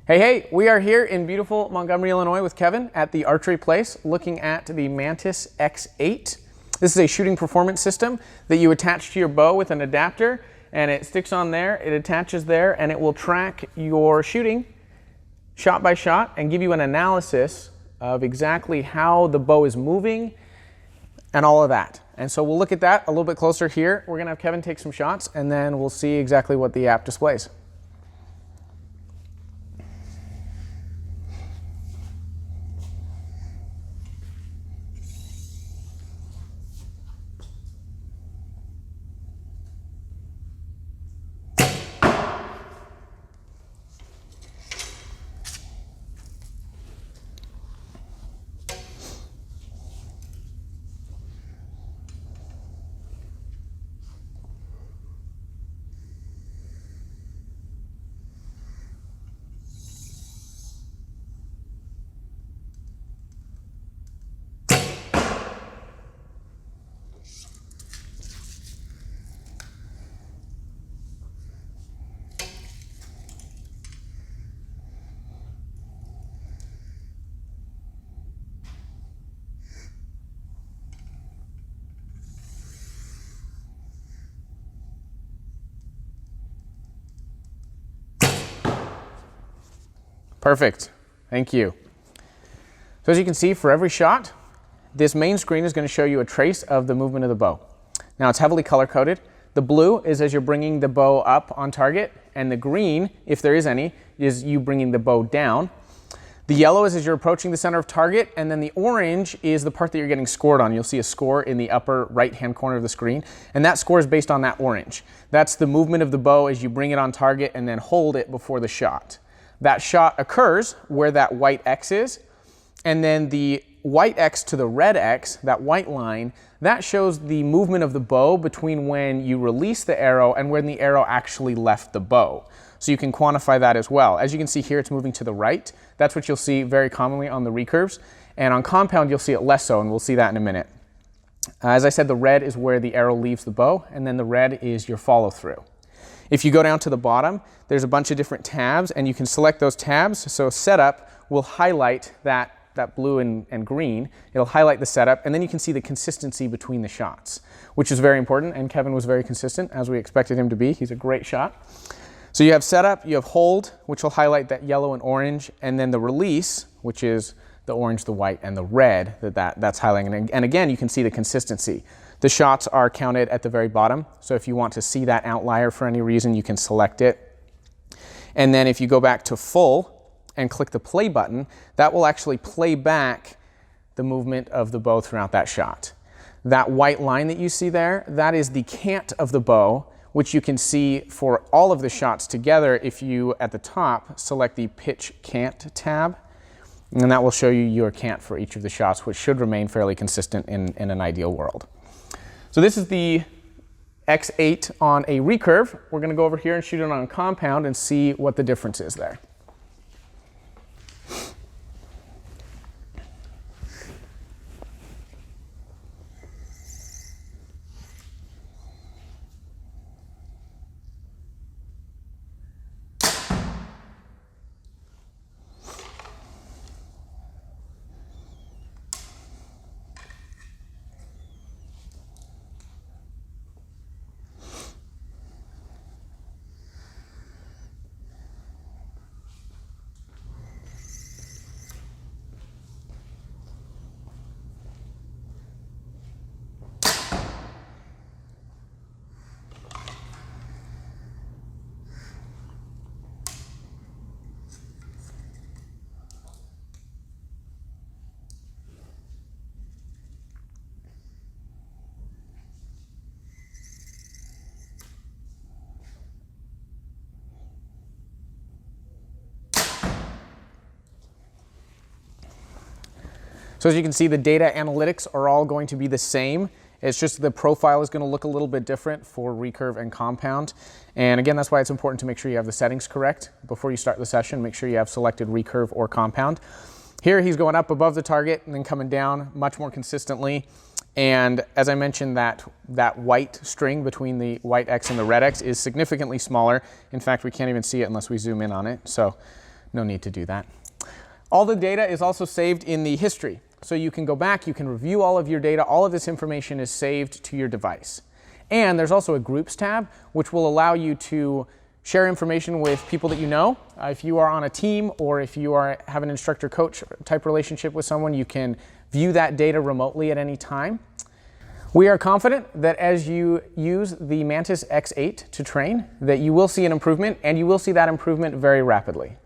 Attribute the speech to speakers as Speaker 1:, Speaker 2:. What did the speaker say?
Speaker 1: Hey, we are here in beautiful Montgomery, Illinois with Kevin at the archery place looking at the Mantis X8. This is a shooting performance system that you attach to your bow with an adapter, and it sticks on there, it attaches there, and it will track your shooting shot by shot and give you an analysis of exactly how the bow is moving and all of that. And so we'll look at that a little bit closer here. We're gonna have Kevin take some shots and then we'll see exactly what the app displays. Perfect, thank you. So as you can see, for every shot, this main screen is going to show you a trace of the movement of the bow. Now it's heavily color coded. The blue is as you're bringing the bow up on target, and the green, if there is any, is you bringing the bow down. The yellow is as you're approaching the center of target, and then the orange is the part that you're getting scored on. You'll see a score in the upper right-hand corner of the screen, and that score is based on that orange. That's the movement of the bow as you bring it on target and then hold it before the shot. That shot occurs where that white X is, and then the white X to the red X, that white line, that shows the movement of the bow between when you release the arrow and when the arrow actually left the bow. So you can quantify that as well. As you can see here, it's moving to the right. That's what you'll see very commonly on the recurves, and on compound you'll see it less so, and we'll see that in a minute. As I said, the red is where the arrow leaves the bow, and then the red is your follow through. If you go down to the bottom, there's a bunch of different tabs, and you can select those tabs. So setup will highlight that blue and green. It'll highlight the setup, and then you can see the consistency between the shots, which is very important, and Kevin was very consistent, as we expected him to be. He's a great shot. So you have setup, you have hold, which will highlight that yellow and orange, and then the release, which is the orange, the white, and the red, that's highlighting. And again, you can see the consistency. The shots are counted at the very bottom, so if you want to see that outlier for any reason, you can select it. And then if you go back to full and click the play button, that will actually play back the movement of the bow throughout that shot. That white line that you see there, that is the cant of the bow, which you can see for all of the shots together if you, at the top, select the pitch cant tab. And that will show you your cant for each of the shots, which should remain fairly consistent in an ideal world. So this is the X8 on a recurve. We're going to go over here and shoot it on a compound and see what the difference is there. So as you can see, the data analytics are all going to be the same. It's just the profile is going to look a little bit different for recurve and compound. And again, that's why it's important to make sure you have the settings correct before you start the session. Make sure you have selected recurve or compound. Here he's going up above the target and then coming down much more consistently. And as I mentioned, that white string between the white X and the red X is significantly smaller. In fact, we can't even see it unless we zoom in on it. So No need to do that. All the data is also saved in the history. So you can go back, you can review all of your data, all of this information is saved to your device. And there's also a Groups tab, which will allow you to share information with people that you know. If you are on a team or if you have an instructor-coach type relationship with someone, you can view that data remotely at any time. We are confident that as you use the Mantis X8 to train, that you will see an improvement, and you will see that improvement very rapidly.